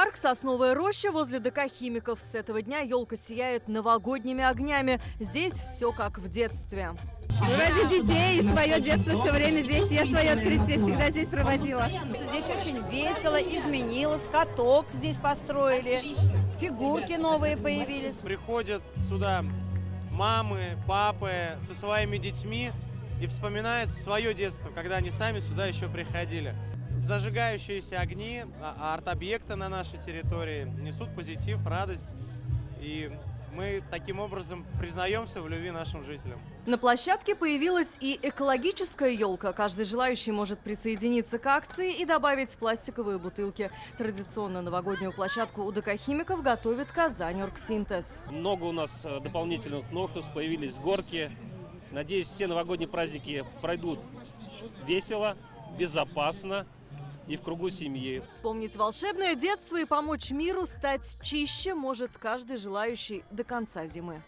Парк «Сосновая роща» возле ДК «Химиков». С этого дня елка сияет новогодними огнями. Здесь все как в детстве. Ради детей и свое детство все время здесь. Я свое открытие всегда здесь проводила. Здесь очень весело, изменилось. Каток здесь построили, фигурки новые появились. Приходят сюда мамы, папы со своими детьми и вспоминают свое детство, когда они сами сюда еще приходили. Зажигающиеся огни, арт-объекты на нашей территории несут позитив, радость, и мы таким образом признаемся в любви нашим жителям. На площадке появилась и экологическая елка. Каждый желающий может присоединиться к акции и добавить пластиковые бутылки. Традиционно новогоднюю площадку у ДК «Химиков» готовит Казань Оргсинтез. Много у нас дополнительных новшеств, появились горки. Надеюсь, все новогодние праздники пройдут весело, безопасно и в кругу семьи. Вспомнить волшебное детство и помочь миру стать чище может каждый желающий до конца зимы.